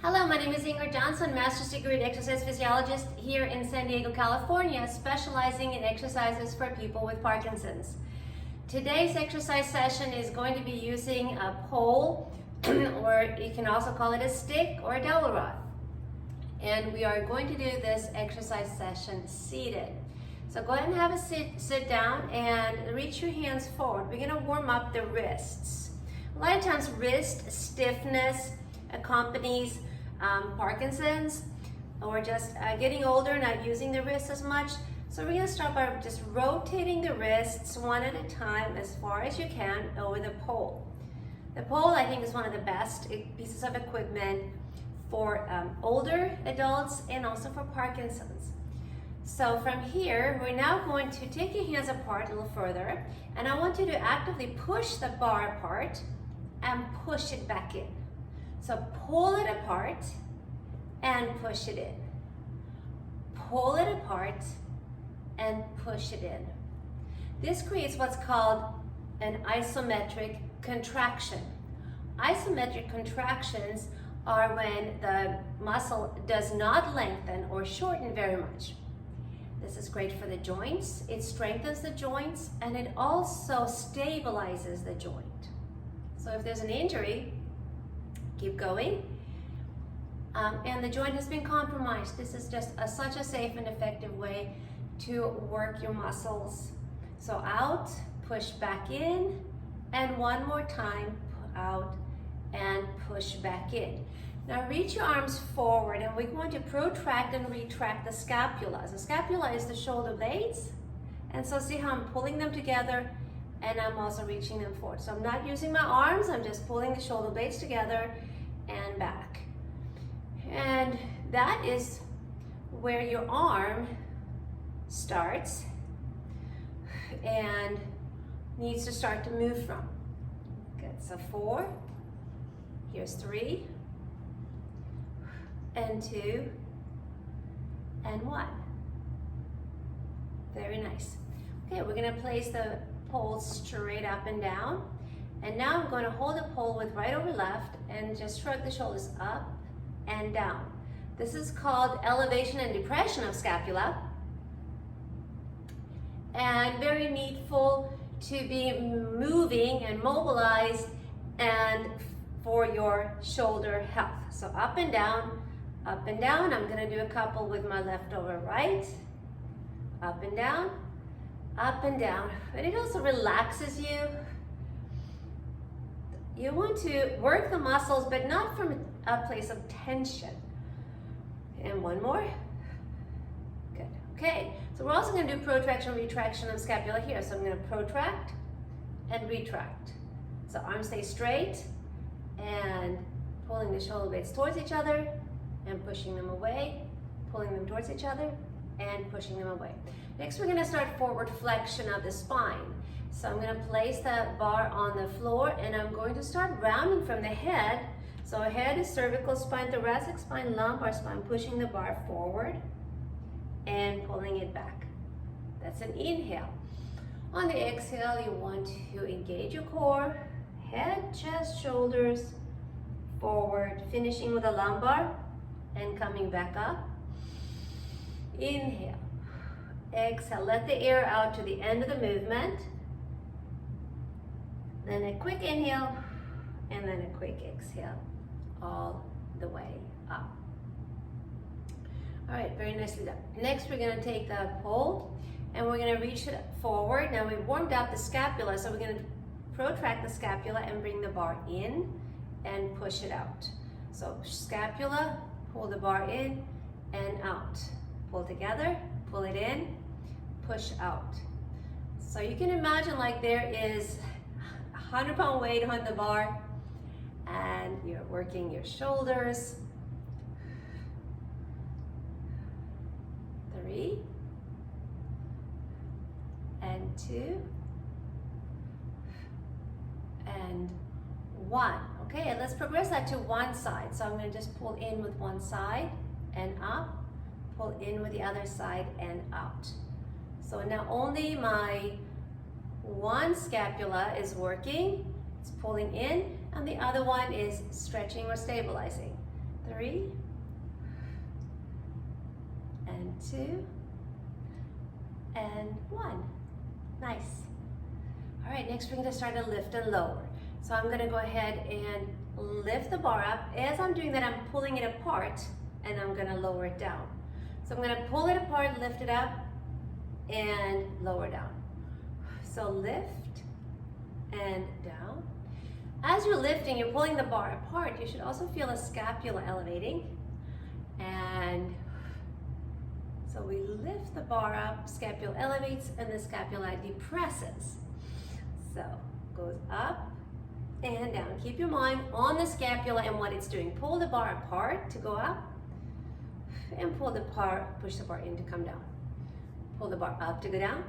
Hello, my name is Ingrid Johnson, Master's Degree Exercise Physiologist here in San Diego, California, specializing in exercises for people with Parkinson's. Today's exercise session is going to be using a pole, or you can also call it a stick or a dowel rod. And we are going to do this exercise session seated. So go ahead and have a sit down and reach your hands forward. We're going to warm up the wrists. A lot of times wrist stiffness accompanies Parkinson's, or just getting older, not using the wrist as much. So we're going to start by just rotating the wrists one at a time as far as you can over the pole. The pole, I think, is one of the best pieces of equipment for older adults and also for Parkinson's. So from here, we're now going to take your hands apart a little further, and I want you to actively push the bar apart and push it back in. So pull it apart and push it in. Pull it apart and push it in. This creates what's called an isometric contraction. Isometric contractions are when the muscle does not lengthen or shorten very much. This is great for the joints. It strengthens the joints, and it also stabilizes the joint. So if there's an injury, keep going. And the joint has been compromised. This is just such a safe and effective way to work your muscles. So out, push back in, and one more time, out and push back in. Now reach your arms forward, and we're going to protract and retract the scapula. The scapula is the shoulder blades, and so see how I'm pulling them together, and I'm also reaching them forward. So I'm not using my arms, I'm just pulling the shoulder blades together and back. And that is where your arm starts and needs to start to move from. Good, so 4, here's 3, and 2, and 1. Very nice. Okay, we're gonna place the pole straight up and down. And now I'm going to hold the pole with right over left and just shrug the shoulders up and down. This is called elevation and depression of scapula. And very needful to be moving and mobilized and for your shoulder health. So up and down, up and down. I'm going to do a couple with my left over right. Up and down, up and down. And it also relaxes you. You want to work the muscles, but not from a place of tension. And one more. Good. Okay, so we're also going to do protraction, retraction of scapula here. So I'm going to protract and retract. So arms stay straight and pulling the shoulder blades towards each other and pushing them away, pulling them towards each other and pushing them away. Next, we're going to start forward flexion of the spine. So I'm going to place the bar on the floor, and I'm going to start rounding from the head. So head is cervical spine, thoracic spine, lumbar spine, pushing the bar forward and pulling it back. That's an inhale. On the exhale, you want to engage your core, head, chest, shoulders, forward, finishing with a lumbar and coming back up. Inhale. Exhale, let the air out to the end of the movement. Then a quick inhale, and then a quick exhale, all the way up. All right, very nicely done. Next, we're gonna take the pole, and we're gonna reach it forward. Now we've warmed up the scapula, so we're gonna protract the scapula and bring the bar in and push it out. So scapula, pull the bar in and out. Pull together, pull it in, push out. So you can imagine like there is 100-pound weight on the bar, and you're working your shoulders. 3, and 2, and 1. Okay, and let's progress that to one side. So I'm going to just pull in with one side and up, pull in with the other side and out. So now only my one scapula is working, it's pulling in, and the other one is stretching or stabilizing. 3, and 2, and 1. Nice. All right, next we're going to start to lift and lower. So I'm going to go ahead and lift the bar up. As I'm doing that, I'm pulling it apart, and I'm going to lower it down. So I'm going to pull it apart, lift it up, and lower down. So lift and down. As you're lifting, you're pulling the bar apart, you should also feel a scapula elevating. And so we lift the bar up, scapula elevates, and the scapula depresses. So goes up and down. Keep your mind on the scapula and what it's doing. Pull the bar apart to go up, and pull the bar, push the bar in to come down. Pull the bar up to go down,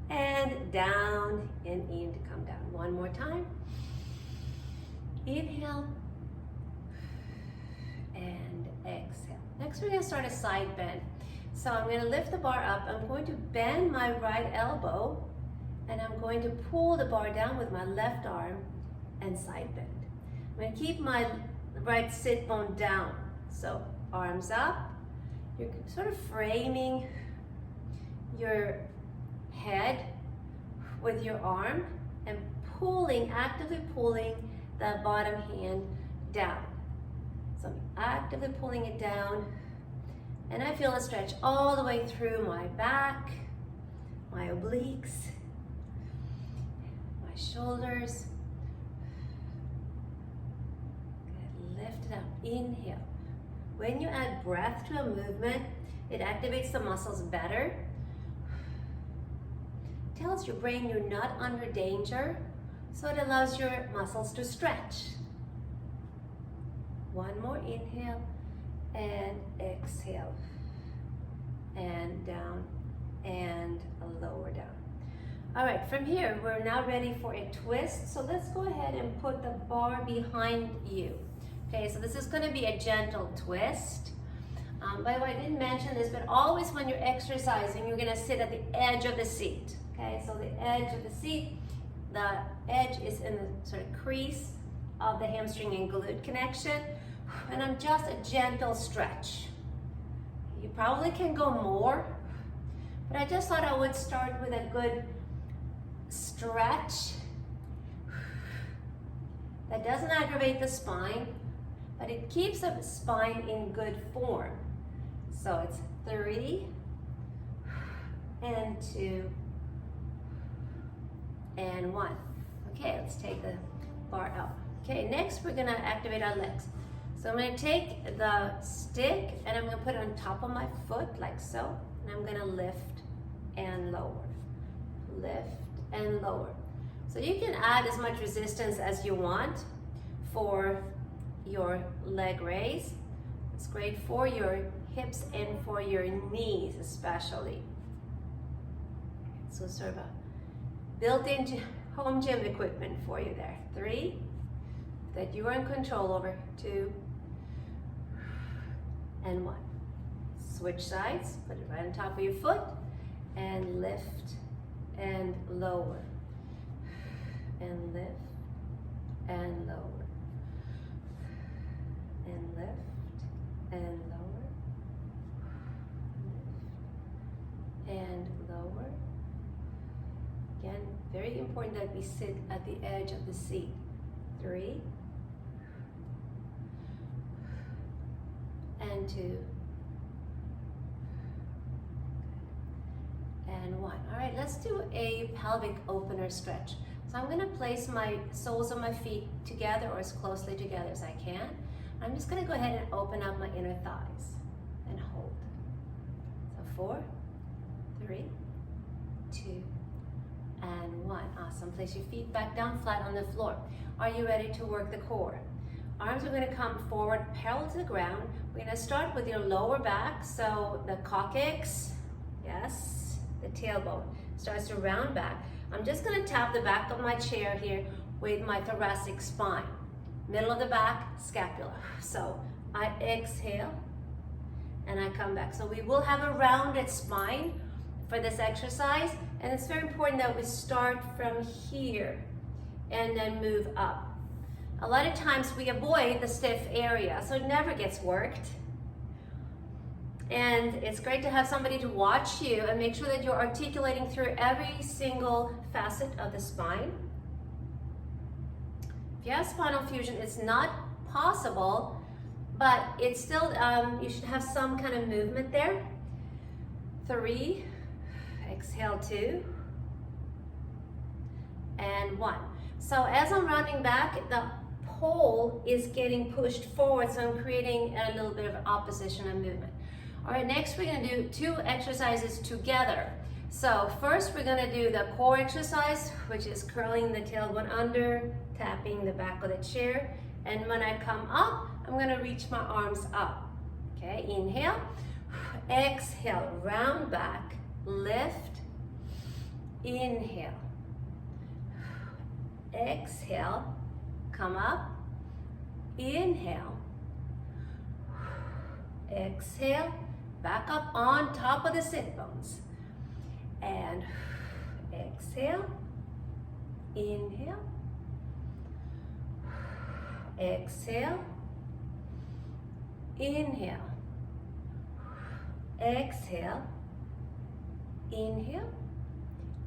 and down and in to come down. One more time. Inhale and exhale. Next we're going to start a side bend. So I'm going to lift the bar up. I'm going to bend my right elbow, and I'm going to pull the bar down with my left arm and side bend. I'm going to keep my right sit bone down. So arms up. You're sort of framing your head with your arm and pulling, actively pulling the bottom hand down. So I'm actively pulling it down, and I feel a stretch all the way through my back, my obliques, my shoulders. Good. Lift it up. Inhale. When you add breath to a movement, it activates the muscles better. Tells your brain you're not under danger, so it allows your muscles to stretch. One more inhale and exhale, and down and lower down. All right, from here we're now ready for a twist. So let's go ahead and put the bar behind you. Okay, so this is going to be a gentle twist. By the way, I didn't mention this, but always when you're exercising, you're going to sit at the edge of the seat. Okay, so the edge of the seat, the edge is in the sort of crease of the hamstring and glute connection, and I'm just a gentle stretch. You probably can go more, but I just thought I would start with a good stretch that doesn't aggravate the spine, but it keeps the spine in good form. So it's 3 and 2 and 1. Okay, let's take the bar out. Okay, next we're gonna activate our legs. So I'm gonna take the stick and I'm gonna put it on top of my foot like so, and I'm gonna lift and lower. Lift and lower. So you can add as much resistance as you want for your leg raise. It's great for your hips and for your knees especially. So sort of a built-in home gym equipment for you there. 3, that you are in control over. 2, and 1. Switch sides, put it right on top of your foot, and lift and lower, and lift and lower, and lift and lower, lift and lower. Again, very important that we sit at the edge of the seat. 3 and 2 and 1. All right, let's do a pelvic opener stretch. So I'm going to place my soles of my feet together or as closely together as I can. I'm just going to go ahead and open up my inner thighs and hold. So 4, 3, 2, and 1. Awesome. Place your feet back down flat on the floor. Are you ready to work the core? Arms are going to come forward parallel to the ground. We're going to start with your lower back. So the coccyx, yes, the tailbone starts to round back. I'm just going to tap the back of my chair here with my thoracic spine. Middle of the back, scapula. So I exhale and I come back. So we will have a rounded spine for this exercise, and it's very important that we start from here and then move up. A lot of times we avoid the stiff area, so it never gets worked. And it's great to have somebody to watch you and make sure that you're articulating through every single facet of the spine. If you have spinal fusion, it's not possible, but it's still, you should have some kind of movement there. 3, exhale 2, and 1. So as I'm rounding back, the pole is getting pushed forward, so I'm creating a little bit of opposition and movement. All right, next we're gonna do 2 exercises together. So first we're gonna do the core exercise, which is curling the tailbone under, tapping the back of the chair. And when I come up, I'm gonna reach my arms up. Okay, inhale, exhale, round back, lift, inhale, exhale, come up, inhale, exhale, back up on top of the sit bones, and exhale, inhale, exhale, inhale, exhale, inhale,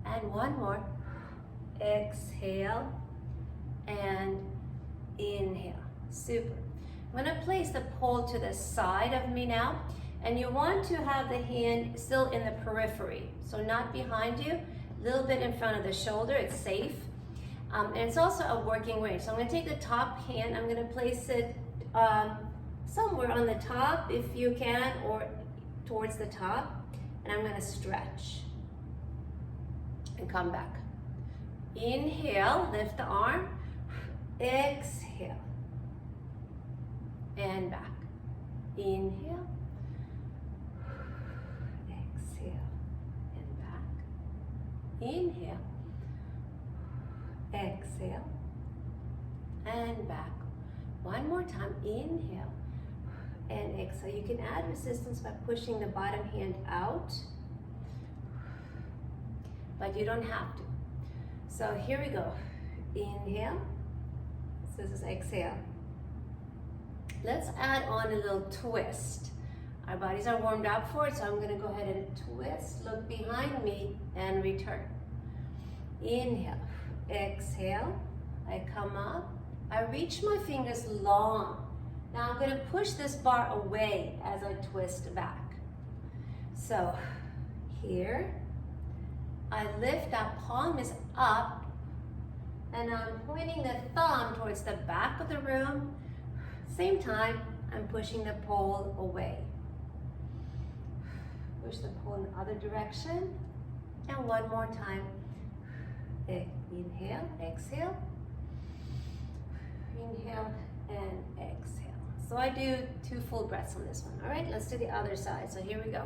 and one more, exhale, and inhale. Super. I'm going to place the pole to the side of me now, and you want to have the hand still in the periphery, so not behind you, a little bit in front of the shoulder. It's safe, and it's also a working range. So I'm going to take the top hand, I'm going to place it somewhere on the top if you can, or towards the top, and I'm going to stretch and come back. Inhale, lift the arm, exhale, and back. Inhale, exhale, and back. Inhale, exhale, and back. One more time, inhale, and exhale. You can add resistance by pushing the bottom hand out, but you don't have to. So here we go. Inhale. This is exhale. Let's add on a little twist. Our bodies are warmed up for it, so I'm going to go ahead and twist, look behind me, and return. Inhale. Exhale. I come up. I reach my fingers long. Now I'm going to push this bar away as I twist back. So here, I lift up, palm is up, and I'm pointing the thumb towards the back of the room. Same time, I'm pushing the pole away. Push the pole in the other direction. And one more time. Inhale, exhale. Inhale and exhale. So I do 2 full breaths on this one. All right, let's do the other side. So here we go.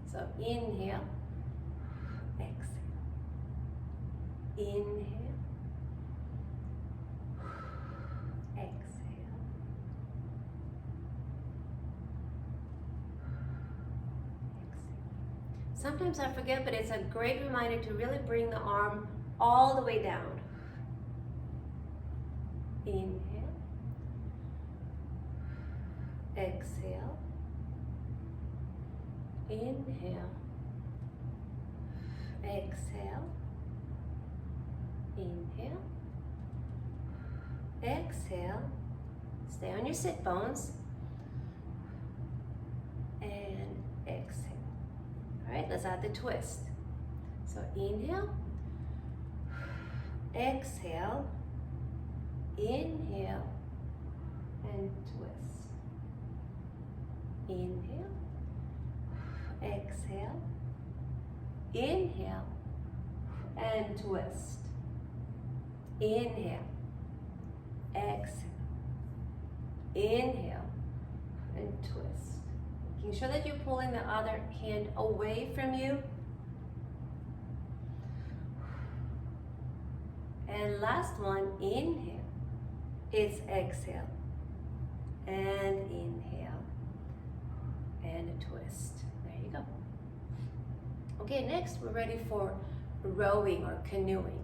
So inhale, exhale. Inhale, exhale. Sometimes I forget, but it's a great reminder to really bring the arm all the way down. Inhale, exhale, inhale, exhale, inhale, exhale, stay on your sit bones, and exhale. All right, let's add the twist. So inhale, exhale, inhale, and twist. Inhale, exhale, inhale, and twist. Inhale, exhale, inhale, and twist. Making sure that you're pulling the other hand away from you. And last one, inhale. It's exhale, and inhale, and a twist. There you go. Okay, next we're ready for rowing or canoeing.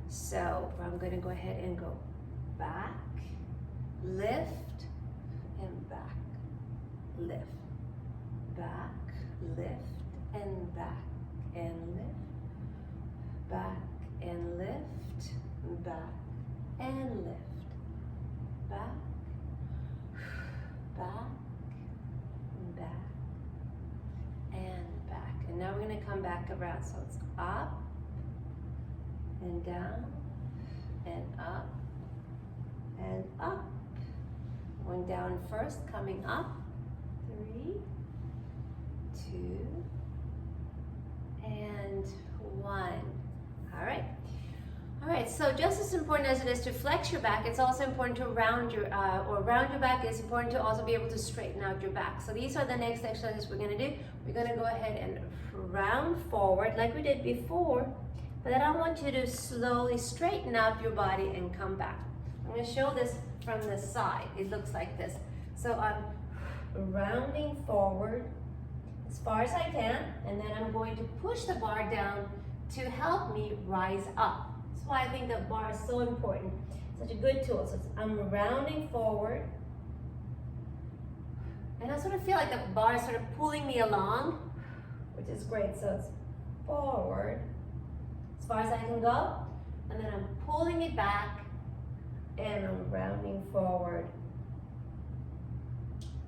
So I'm going to go ahead and go back lift, and back, lift, back, lift, and back, and lift, back, and lift, back, and lift, back, back, back, and back. And now we're going to come back around. So it's up and down and up and up. Going down first, coming up. 3, 2, and 1. All right. All right, so just as important as it is to flex your back, it's also important to round your back. It's important to also be able to straighten out your back. So these are the next exercises we're gonna do. We're gonna go ahead and round forward like we did before, but then I want you to slowly straighten out your body and come back. I'm gonna show this from the side. It looks like this. So I'm rounding forward as far as I can, and then I'm going to push the bar down to help me rise up. That's why I think the bar is so important. Such a good tool. So I'm rounding forward, and I sort of feel like the bar is sort of pulling me along, which is great. So it's forward as far as I can go, and then I'm pulling it back, and I'm rounding forward,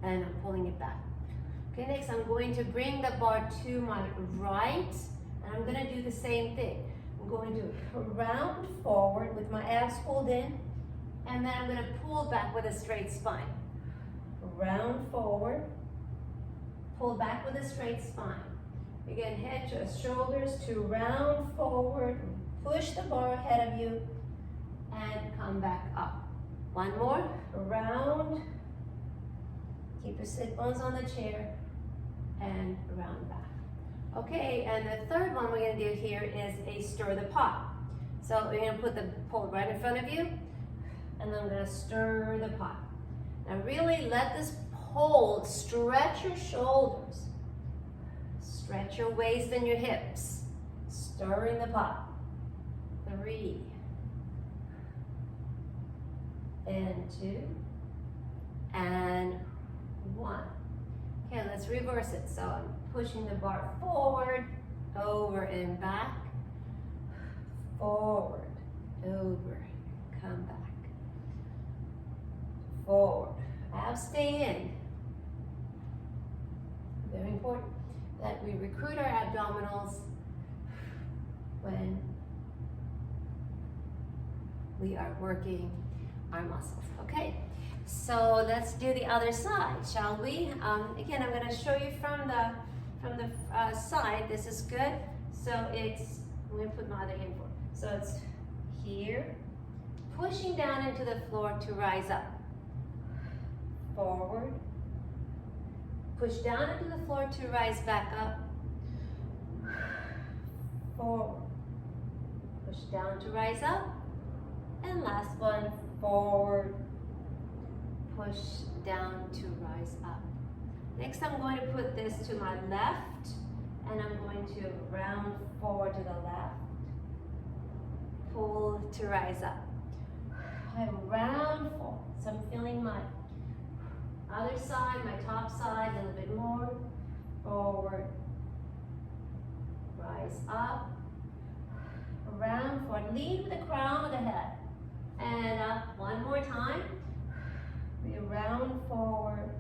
and I'm pulling it back. Okay, next I'm going to bring the bar to my right, and I'm going to do the same thing. I'm going to round forward with my abs pulled in, and then I'm going to pull back with a straight spine. Round forward, pull back with a straight spine. Again, head to shoulders to round forward, push the bar ahead of you, and come back up. One more, round, keep your sit bones on the chair, and round back. Okay, and the third one we're going to do here is a stir the pot. So we're going to put the pole right in front of you, and then I'm going to stir the pot. Now really let this pole stretch your shoulders, stretch your waist and your hips, stirring the pot. 3, and 2, and 1. Okay, let's reverse it. So I'm pushing the bar forward, over and back, forward, over, come back, forward. Abs stay in. Very important that we recruit our abdominals when we are working our muscles. Okay, so let's do the other side, shall we? Again, I'm going to show you from the side. This is good. So it's, I'm going to put my other hand forward. So it's here, pushing down into the floor to rise up. Forward, push down into the floor to rise back up. Forward, push down to rise up. And last one, forward, push down to rise up. Next, I'm going to put this to my left, and I'm going to round forward to the left, pull to rise up. I round forward, so I'm feeling my other side, my top side, a little bit more, forward, rise up, round forward, lead with the crown of the head, and up. One more time, we round forward,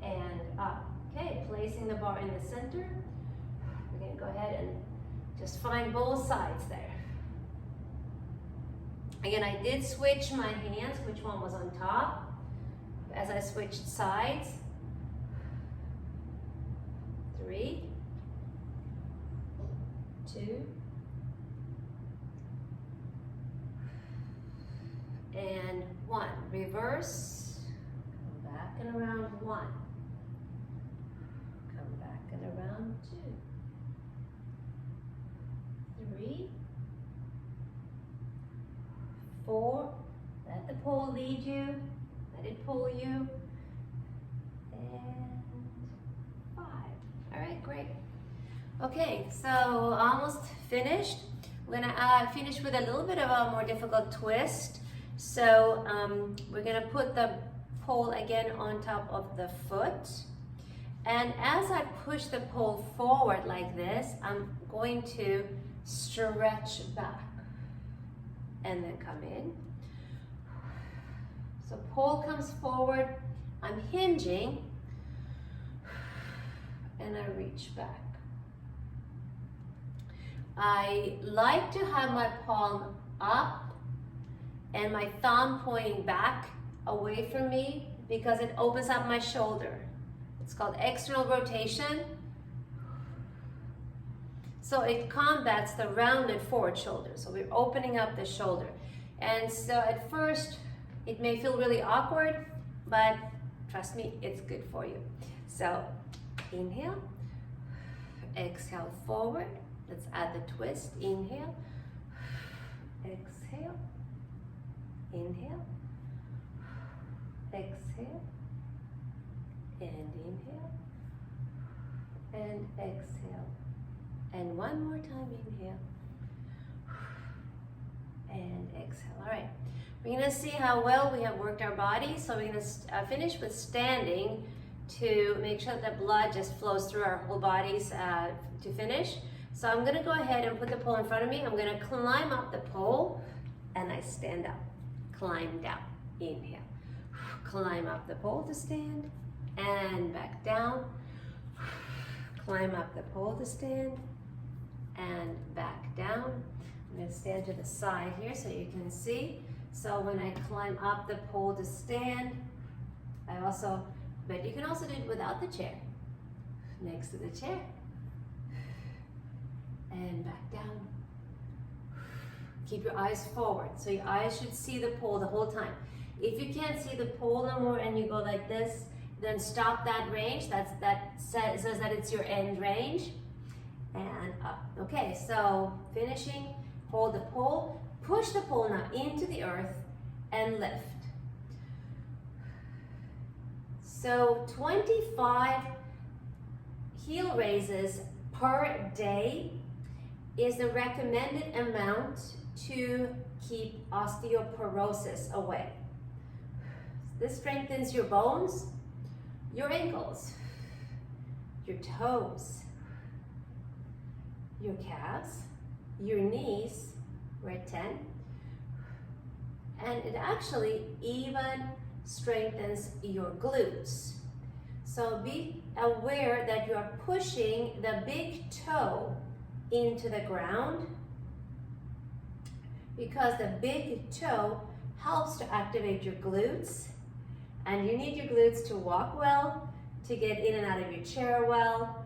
and up. Okay, placing the bar in the center. We're going to go ahead and just find both sides there. Again, I did switch my hands, which one was on top, as I switched sides. 3, 2, and 1. Reverse, come back and around 1. Come back and around 2. 3, 4. Let the pole lead you. Let it pull you. And 5. All right, great. Okay, so almost finished. We're gonna finish with a little bit of a more difficult twist. So we're gonna put the pole again on top of the foot. And as I push the pole forward like this, I'm going to stretch back and then come in. So pole comes forward, I'm hinging, and I reach back. I like to have my palm up and my thumb pointing back away from me because it opens up my shoulder. It's called external rotation. So it combats the rounded forward shoulder. So we're opening up the shoulder. And so at first, it may feel really awkward, but trust me, it's good for you. So inhale, exhale forward. Let's add the twist. Inhale, exhale, inhale, exhale, and inhale, and exhale. And one more time, inhale, and exhale. All right, we're gonna see how well we have worked our body. So we're gonna finish with standing to make sure that the blood just flows through our whole bodies to finish. So I'm gonna go ahead and put the pole in front of me. I'm gonna climb up the pole and I stand up, climb down, inhale. Climb up the pole to stand and back down. Climb up the pole to stand and back down. I'm gonna stand to the side here so you can see. So when I climb up the pole to stand, but you can also do it without the chair. Next to the chair. And back down. Keep your eyes forward. So your eyes should see the pole the whole time. If you can't see the pole no more and you go like this, then stop that range. That says that it's your end range. And up. Okay, so finishing, hold the pole, push the pole now into the earth and lift. So 25 heel raises per day is the recommended amount to keep osteoporosis away. This strengthens your bones, your ankles, your toes, your calves, your knees. We're at 10. And it actually even strengthens your glutes. So be aware that you are pushing the big toe into the ground because the big toe helps to activate your glutes, and you need your glutes to walk well, to get in and out of your chair well.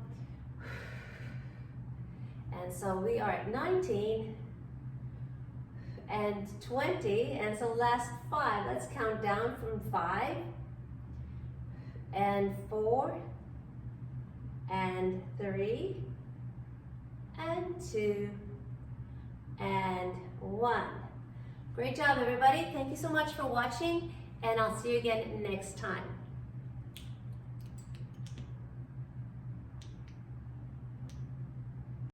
And so we are at 19 and 20, and so last 5. Let's count down from 5 and 4 and 3 and 2 and 1. Great job, everybody. Thank you so much for watching, and I'll see you again next time.